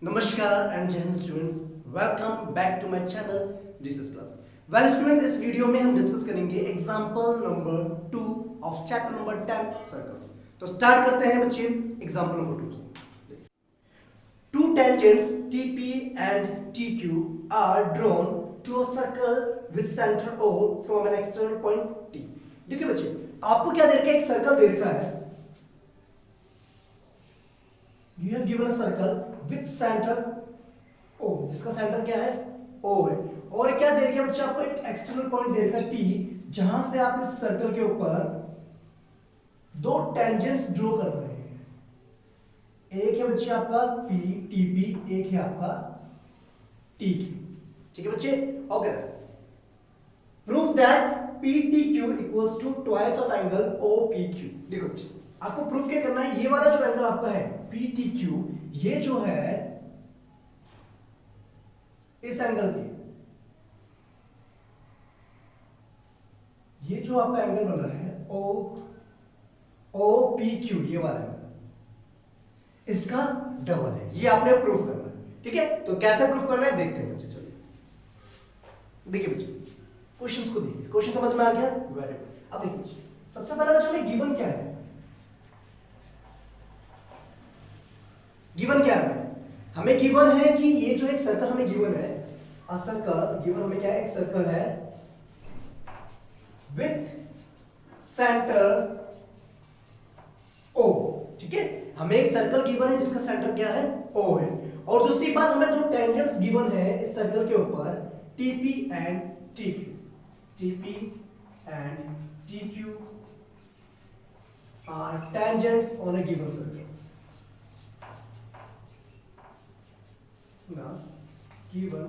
नमस्कार and Jai Hind students, welcome back to my channel Jesus class. Well students, इस video में हम डिस्कस करेंगे example number 2 of chapter number 10 circles. तो start करते हैं बच्चे एग्जांपल नंबर 2 से। Two tangents TP and TQ are drawn to a circle with center O from an external point T। देखिए बच्चे, आपको क्या दे रखा है? एक सर्कल दे रखा है। You have given a circle with center O, जिसका सेंटर क्या है? O है। और क्या दे रखा है बच्चे? आपको एक एक्सटर्नल पॉइंट दे रखा है T, जहां से आप इस सर्कल के ऊपर दो टेंजेंट्स ड्रॉ कर रहे हैं। एक है बच्चे आपका P TP, एक है आपका TQ। ठीक है बच्चे, okay. Prove that PTQ equals to twice of angle OPQ। देखो बच्चे, आपको प्रूफ क्या करना है? ये वाला जो एंगल आपका है PTQ, ये जो है इस एंगल के, ये जो आपका एंगल बन रहा है OPQ, ये वाला एंगल इसका डबल है। ये आपने प्रूफ करना है। ठीक है, तो कैसे प्रूफ करना है देखते हैं बच्चे। चलिए देखिए बच्चे, क्वेश्चंस को देखिए। क्वेश्चन समझ में आ गया? Very good. अब देखिए बच्चे, सबसे पहला बच्चे हमें गिवन क्या है? गिवन क्या है? हमें गिवन है कि ये जो एक सर्कल हमें गिवन है, अ सर्कल गिवन हमें क्या है? एक सर्कल है विथ सेंटर O। ठीक है, हमें एक सर्कल गिवन है जिसका सेंटर क्या है? O है। और दूसरी बात, हमें जो टेंजेंट्स गिवन है इस सर्कल के ऊपर TP and TQ, TP and TQ are tangents on a given circle. ना गिवन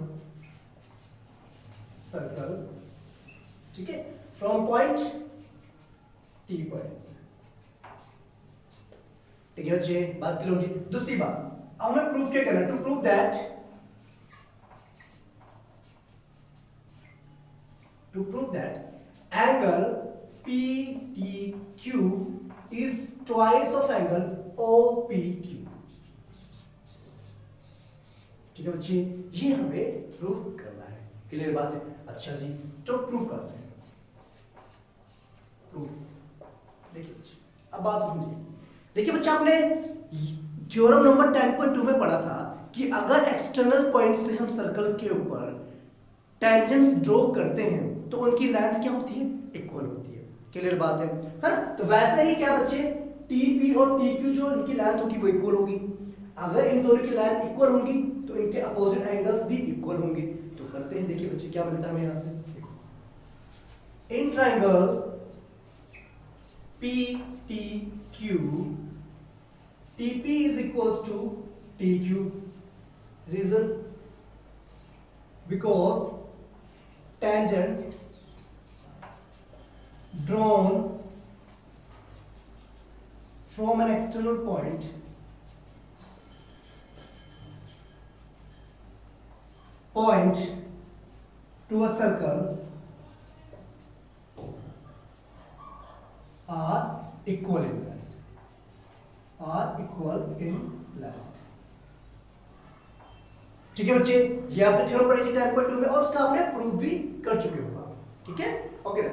सर्कल, ठीक है, फ्रॉम पॉइंट T पॉइंट। ठीक है बच्चे, बात क्लियर होगी। दूसरी बात, अब हमें प्रूफ क्या करना है? To prove that angle PTQ is twice of angle OPQ। ठीक है बच्चे, ये हमें प्रूफ करना है। क्लियर बात है? अच्छा जी, तो प्रूफ करते हैं। प्रूफ देखिए बच्चे, अब बात समझिए। देखिए बच्चे, आपने थ्योरम नंबर 10.2 में पढ़ा था कि अगर एक्सटर्नल पॉइंट से हम सर्कल के ऊपर टेंजेंट्स ड्रॉ करते हैं तो उनकी लेंथ क्या होती है? इक्वल होती है। क्लियर बात है ना? तो वैसे ही क्या बच्चे, TP और TQ जो इनकी लेंथ होगी वो इक्वल होगी। अगर इन दोनों की लेंथ इक्वल होंगी तो इनके अपोजिट एंगल्स भी इक्वल होंगे। तो करते हैं, देखिए बच्चे क्या मिलता है हमें यहां से। देखो, in triangle PTQ TP is equals to TQ। Reason? Because tangents drawn from an external point to a circle are equal in length। ठीक है बच्चे, ये आपने थ्योरम पढ़ी थी 10.2 में और उसका आपने प्रूफ भी कर चुके हो। ठीक है, ओके ना?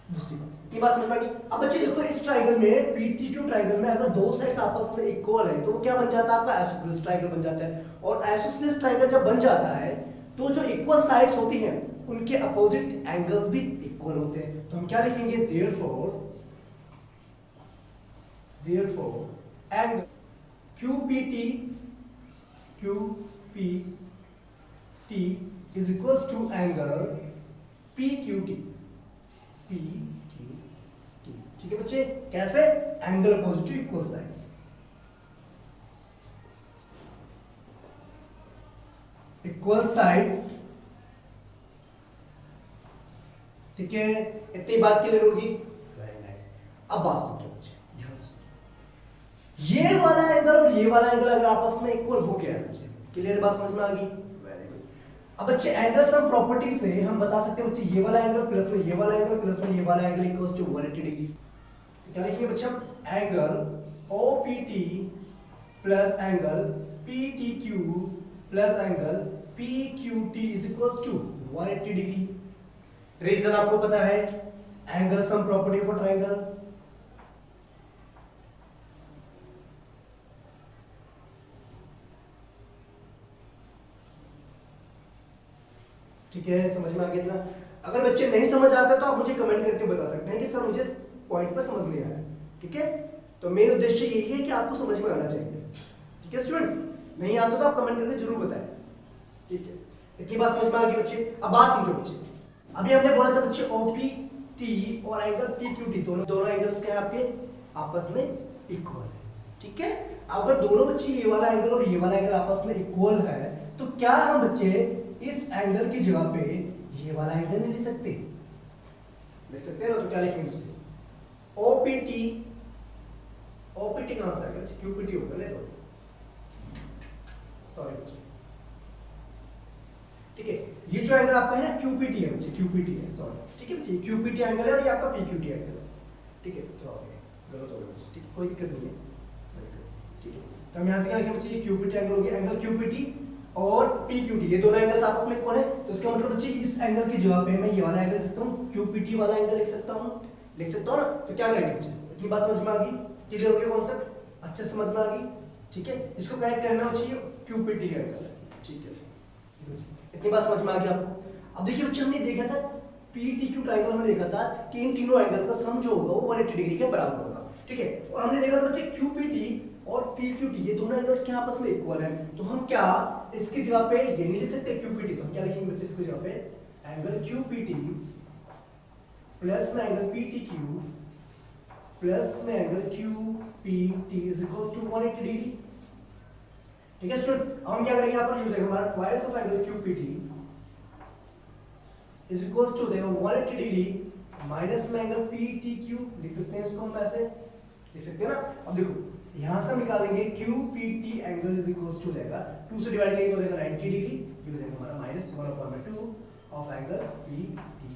दूसरी बात, ये बात समझ में आ गई। अब बच्चे देखो, इस ट्रायंगल में PTQ ट्रायंगल में अगर दो साइड्स आपस में इक्वल है तो वो क्या बन जाता है? आपका आइसोसेलेस ट्रायंगल बन जाता है। और आइसोसेलेस ट्रायंगल जब बन जाता है तो जो इक्वल साइड्स होती हैं उनके अपोजिट एंगल्स भी इक्वल होते हैं। तो हम क्या लिखेंगे? therefore angle QPT is equals to angle PQT। ठीक है बच्चे, कैसे? Angle opposite to equal sides. Equal sides, ठीक है, इतनी बात क्लियर होगी? Very nice. अब बात समझो बच्चे, ध्यान से। ये वाला एंगल और ये वाला एंगल अगर आपस में इक्वल हो गया बच्चे, क्लियर बात समझ में आ गई? Very good. अब बच्चे एंगल सम प्रॉपर्टी से हम बता सकते हैं बच्चे, ये वाला एंगल प्लस में ये वाला एंगल प्लस में ये वाला एंगल इक्वल्स टू 180 डिग्री। तो क्या लिखेंगे बच्चे हम? Angle OPT plus angle PTQ plus angle PQT is equals to 180 degree. Reason आपको पता है, angle sum property for triangle. ठीक है, समझ में आ गया इतना? अगर बच्चे नहीं समझ आते तो आप मुझे कमेंट करके बता सकते हैं कि सर मुझे पॉइंट पर समझ नहीं आया। ठीक है, तो मेन उद्देश्य यही है कि आपको समझ में आना चाहिए। ठीक है स्टूडेंट्स, नहीं आता तो आप कमेंट करके जरूर बताएं। ठीक है, इतनी बात समझ में आ गई बच्चे? अब बात समझो बच्चे, अभी हमने बोला था बच्चे OPT और एंगल PQT दोनों एंगल्स क्या है आपके आपस में इक्वल है। ठीक है, अगर दोनों बच्चे ये वाला एंगल और ये वाला एंगल आपस में इक्वल है तो क्या हम बच्चे इस एंगल की जगह पे ये वाला एंगल नहीं ले सकते? ले सकते हैं ना? तो क्या लिखेंगे बच्चे? OPT कहां से आएगा बच्चे? QPT होगा ना? तो सॉरी बच्चे, ठीक है, ये जो एंगल आपका है ना QPT है बच्चे, QPT है, सॉरी। ठीक है बच्चे, QPT एंगल है और ये आपका PQT एंगल है। ठीक है, तो गलत हो गया बच्चे। ठीक है, कोई दिक्कत नहीं है। ठीक है, तो हम यहां से क्या लिखेंगे बच्चे? ये QPT एंगल हो गया, एंगल QPT और PQT ये दोनों एंगल्स आपस में इक्वल है। तो इसका मतलब बच्चे इस एंगल की जगह पे मैं ये वाला एंगल लिख सकता हूं, QPT वाला एंगल लिख सकता हूं ना? तो क्या करेंगे बच्चे? इतनी बात समझ में आ गई? क्लियर हो गया कॉन्सेप्ट? अच्छे से समझ में आ गई? ठीक है, इसको करेक्ट करना चाहिए QPT एंगल। ठीक है, इतनी बात समझ में आ गई आपको? अब देखिए बच्चे, हमने देखा था PTQ ट्रायंगल, हमने देखा था कि इन तीनों एंगल्स का सम जो होगा वो 180 डिग्री के बराबर होगा। ठीक है, और हमने देखा था बच्चे QPT और PQT ये दोनों एंगल्स क्या आपस में इक्वल हैं। तो हम क्या इसकी जगह पे ये नहीं लिख सकते QPT? तो हम क्या लिखेंगे बच्चे इसकी जगह पे? एंगल QPT प्लस में एंगल PTQ प्लस में angle QPT is equals to 180 degree. ठीक है स्टूडेंट्स, अब हम क्या करेंगे? यहाँ पर यूज हमारा twice of angle QPT is equals to देखो 180 डिग्री माइनस में एंगल PTQ लिख सकते हैं, इसको हम ऐसे लिख सकते हैं ना? अब देखो यहां से हम निकालेंगे QPT angle is equals to रहेगा 2 से डिवाइड करेंगे तो देगा 90 डिग्री, ये हो जाएगा हमारा माइनस 1/2 ऑफ एंगल PT।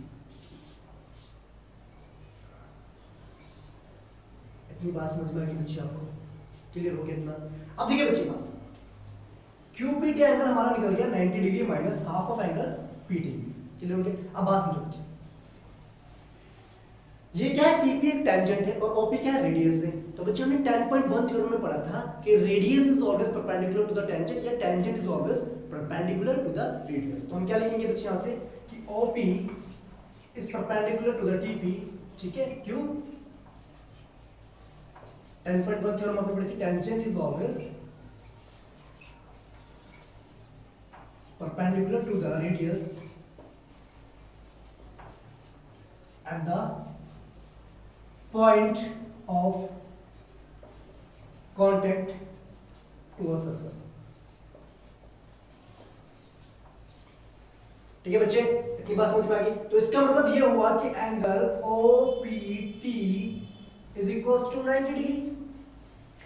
इतनी बात समझ में आ गई बच्चे आपको? क्लियर हो गया इतना? अब देखिए बच्चे, बात QPT एंगल हमारा निकल गया 90 degree minus half of angle PT। Clear हो गया? अब बात समझो बच्चे, ये क्या है? TP एक टेंजेंट है और OP क्या है? रेडियस है। तो बच्चे हमने 10.1 थ्योरम में पढ़ा था कि radius is always perpendicular to the tangent या tangent is always perpendicular to the radius. तो हम क्या लिखेंगे बच्चे यहां से कि OP is perpendicular to the TP। ठीक है, क्यों? 10.1 थ्योरम आपने पढ़ी थी, tangent is always perpendicular to the radius at the point of contact to a circle। ठीक है बच्चे, इतनी बात समझ में आ गई? तो इसका मतलब ये हुआ कि angle OPT is equals to 90 degree.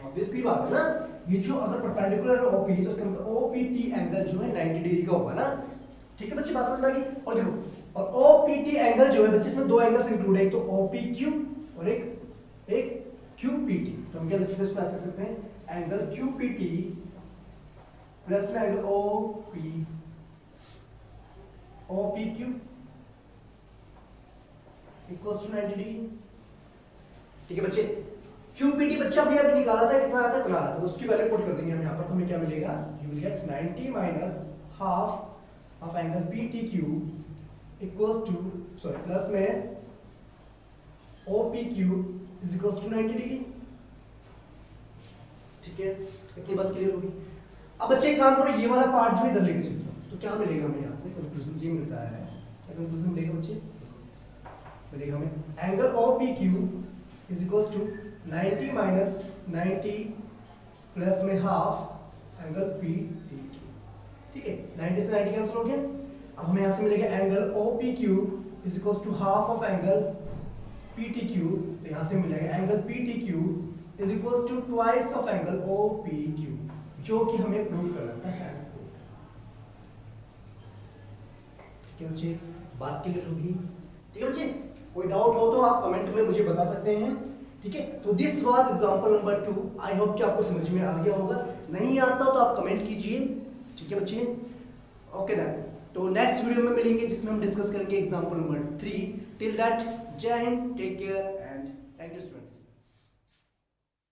Obviously बात है ना, ये जो अगर परपेंडिकुलर है OP तो इसका मतलब OPT एंगल जो है 90 डिग्री का होगा ना? ठीक है बच्चे, बात समझ में आ गई? और देखो, और OPT एंगल जो है बच्चे, इसमें दो एंगल्स इंक्लूड है, एक तो OPQ और एक QPT। तो हम क्या लिख सकते हैं? एंगल QPT प्लस में angle OPQ equals to 90 degree. ठीक है बच्चे, QPT बच्चे हमने अभी निकाला था, कितना आया था? इतना आया था, तो उसकी वैल्यू पुट कर देंगे हम यहाँ पर। तो हमें क्या मिलेगा? You will get 90 minus half of angle PTQ equals to sorry plus में OPQ is equals to 90 degree. ठीक है, इतनी बात क्लियर होगी? अब बच्चे एक काम करो, ये वाला पार्ट जो है इधर लेके चलते हो, तो क्या मिलेगा हमें यहाँ से? कंक्लूजन ये मिलता है। क्या कंक्लूजन मिलेगा बच्चे? मिलेगा हमें angle OPQ is equals to 90 minus 90 plus में हाफ एंगल PTQ। ठीक है, 90 से 90 कैंसिल हो गया। अब हमें यहां से मिलेगा angle OPQ is equals to half of angle PTQ। तो यहां से मिल जाएगा angle PTQ is equals to twice of angle OPQ, जो कि हमें प्रूव करना था हैंड्स प्रूफ। ठीक है बच्चे, बात क्लियर होगी? ठीक है बच्चे, कोई डाउट हो तो आप कमेंट में मुझे बता सकते हैं। ठीक है, तो this was example number 2। I hope कि आपको समझ में आ गया होगा। नहीं आता हो तो आप कमेंट कीजिए, ठीक है बच्चे। ओके देन, तो नेक्स्ट वीडियो में मिलेंगे जिसमें हम डिस्कस करेंगे example number 3। Till that, Jai Hind, take care and thank you students.